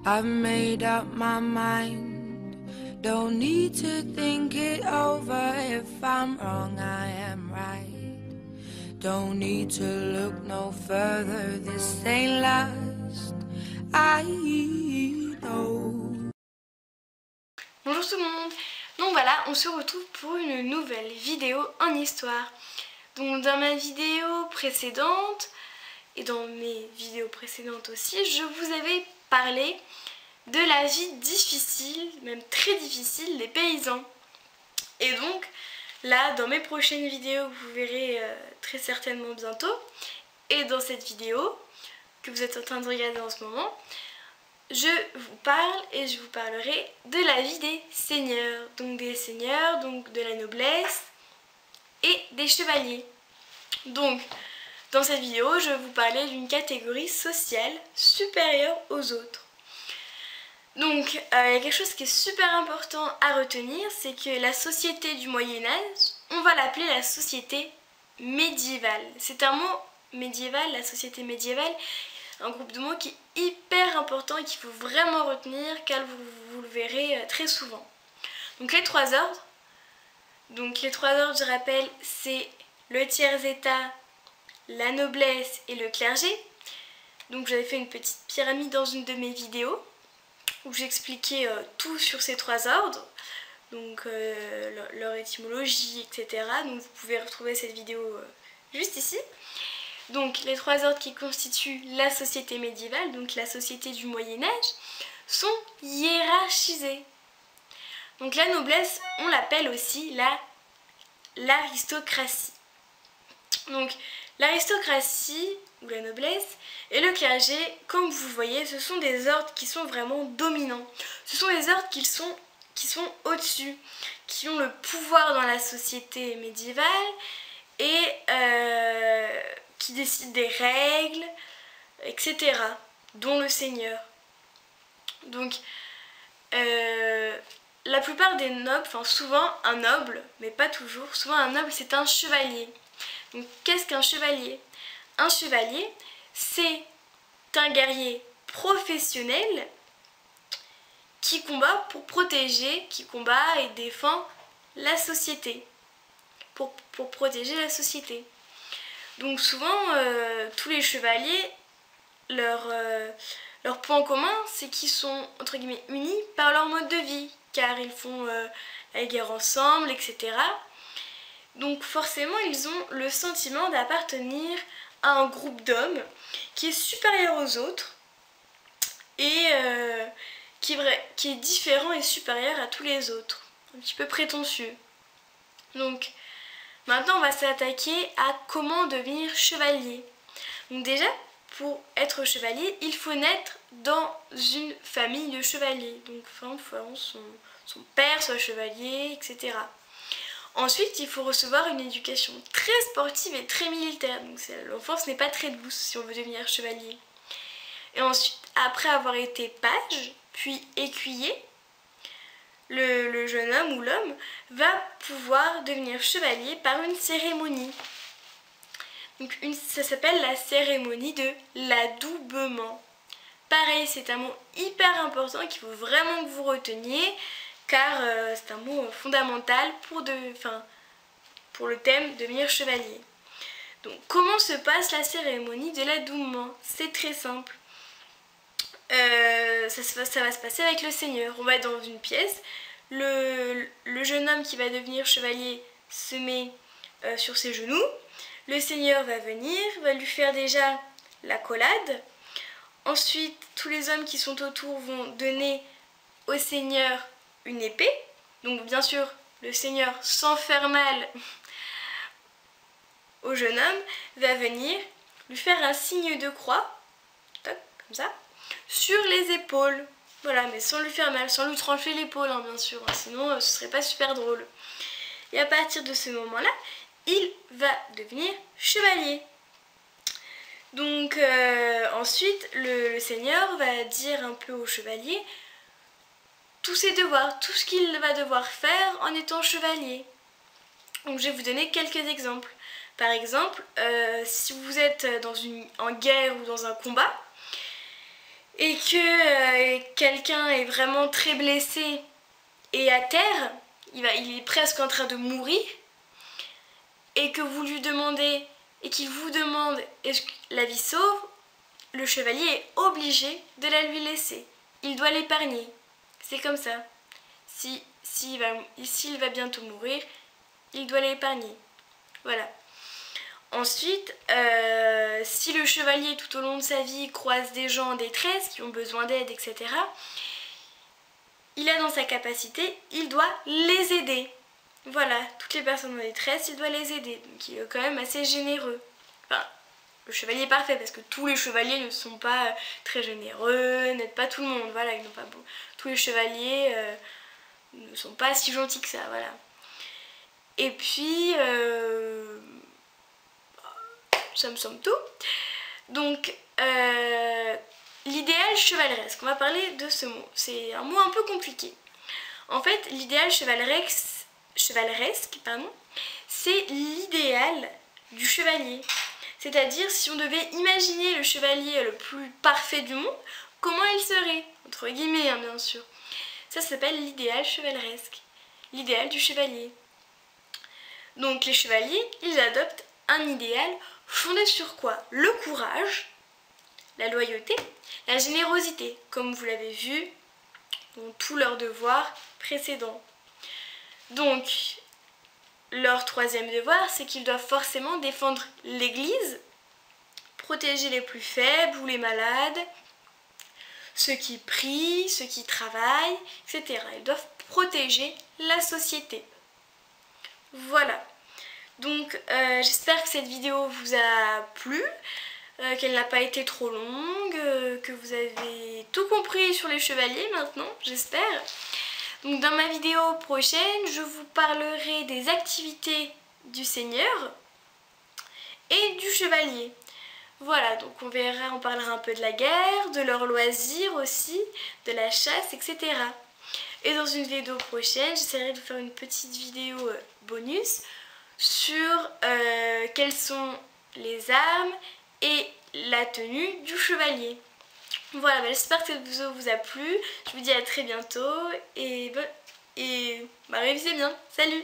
I've made up my mind. Don't need to think it over. If I'm wrong, I am right. Don't need to look no further. This ain't last. I know. Bonjour tout le monde. Donc voilà, on se retrouve pour une nouvelle vidéo en histoire. Donc dans ma vidéo précédente et dans mes vidéos précédentes aussi, je vous avais parlé de la vie difficile, même très difficile, des paysans. Et donc là, dans mes prochaines vidéos, vous verrez très certainement bientôt, et dans cette vidéo que vous êtes en train de regarder en ce moment, je vous parle et je vous parlerai de la vie des seigneurs, donc de la noblesse et des chevaliers. Donc, dans cette vidéo, je vais vous parler d'une catégorie sociale supérieure aux autres. Donc, il y a quelque chose qui est super important à retenir, c'est que la société du Moyen-Âge, on va l'appeler la société médiévale. C'est un mot médiéval, la société médiévale, un groupe de mots qui est hyper important et qu'il faut vraiment retenir car vous le verrez très souvent. Donc les trois ordres, je rappelle, c'est le tiers-état, la noblesse et le clergé. Donc j'avais fait une petite pyramide dans une de mes vidéos où j'expliquais tout sur ces trois ordres, donc leur étymologie, etc. Donc vous pouvez retrouver cette vidéo juste ici. Donc les trois ordres qui constituent la société médiévale, donc la société du Moyen-Âge, sont hiérarchisés. Donc la noblesse, on l'appelle aussi l'aristocratie. Donc l'aristocratie ou la noblesse et le clergé, comme vous voyez, ce sont des ordres qui sont vraiment dominants. Ce sont des ordres qui sont au-dessus, qui ont le pouvoir dans la société médiévale et qui décident des règles, etc., dont le seigneur. Donc, la plupart des nobles, enfin souvent un noble, mais pas toujours, souvent un noble c'est un chevalier. Donc qu'est-ce qu'un chevalier? Un chevalier, c'est un guerrier professionnel qui combat pour protéger, qui combat et défend la société, pour protéger la société. Donc souvent, tous les chevaliers, leur point commun, c'est qu'ils sont, entre guillemets, unis par leur mode de vie, car ils font la guerre ensemble, etc. Donc forcément, ils ont le sentiment d'appartenir à un groupe d'hommes qui est supérieur aux autres et qui est différent et supérieur à tous les autres, un petit peu prétentieux. Donc maintenant, on va s'attaquer à comment devenir chevalier. Donc déjà, pour être chevalier, il faut naître dans une famille de chevaliers. Donc, son père soit chevalier, etc. Ensuite, il faut recevoir une éducation très sportive et très militaire. Donc, l'enfance n'est pas très douce si on veut devenir chevalier. Et ensuite, après avoir été page, puis écuyer, le jeune homme ou l'homme va pouvoir devenir chevalier par une cérémonie. Donc ça s'appelle la cérémonie de l'adoubement. Pareil, c'est un mot hyper important qu'il faut vraiment que vous reteniez car c'est un mot fondamental pour le thème devenir chevalier. Donc comment se passe la cérémonie de l'adoubement? C'est très simple. Ça va se passer avec le seigneur. On va être dans une pièce. Le jeune homme qui va devenir chevalier se met sur ses genoux. Le seigneur va venir, va lui faire déjà l'accolade. Ensuite, tous les hommes qui sont autour vont donner au seigneur une épée. Donc bien sûr, le seigneur, sans faire mal au jeune homme, va venir lui faire un signe de croix, comme ça, sur les épaules. Voilà, mais sans lui faire mal, sans lui trancher l'épaule, hein, bien sûr, hein, sinon ce serait pas super drôle. Et à partir de ce moment-là, il va devenir chevalier. Donc ensuite, le seigneur va dire un peu au chevalier tous ses devoirs, tout ce qu'il va devoir faire en étant chevalier. Donc je vais vous donner quelques exemples. Par exemple, si vous êtes en guerre ou dans un combat, et que quelqu'un est vraiment très blessé et à terre, il est presque en train de mourir, et que vous lui demandez, et qu'il vous demande est-ce que la vie sauve, le chevalier est obligé de la lui laisser. Il doit l'épargner. C'est comme ça. S'il va bientôt mourir, il doit l'épargner. Voilà. Ensuite, si le chevalier tout au long de sa vie croise des gens en détresse qui ont besoin d'aide, etc., il a dans sa capacité, il doit les aider. Voilà, toutes les personnes en détresse, il doit les aider. Donc il est quand même assez généreux. Enfin, le chevalier est parfait parce que tous les chevaliers ne sont pas très généreux, n'aident pas tout le monde. Voilà, ils n'ont pas beau. Tous les chevaliers ne sont pas si gentils que ça. Voilà. Et puis, ça me semble tout. Donc, l'idéal chevaleresque. On va parler de ce mot. C'est un mot un peu compliqué. En fait, l'idéal chevaleresque, c'est l'idéal du chevalier. C'est-à-dire, si on devait imaginer le chevalier le plus parfait du monde, comment il serait? Entre guillemets, hein, bien sûr. Ça s'appelle l'idéal chevaleresque. L'idéal du chevalier. Donc, les chevaliers, ils adoptent un idéal fondé sur quoi? Le courage, la loyauté, la générosité, comme vous l'avez vu dans tous leurs devoirs précédents. Donc, leur troisième devoir, c'est qu'ils doivent forcément défendre l'Église, protéger les plus faibles ou les malades, ceux qui prient, ceux qui travaillent, etc. Ils doivent protéger la société. Voilà. Donc, j'espère que cette vidéo vous a plu, qu'elle n'a pas été trop longue, que vous avez tout compris sur les chevaliers maintenant, j'espère. Donc dans ma vidéo prochaine, je vous parlerai des activités du seigneur et du chevalier. Voilà, donc on parlera un peu de la guerre, de leurs loisirs aussi, de la chasse, etc. Et dans une vidéo prochaine, j'essaierai de faire une petite vidéo bonus sur quelles sont les armes et la tenue du chevalier. Voilà, j'espère que cette vidéo vous a plu. Je vous dis à très bientôt et révisez bien. Salut!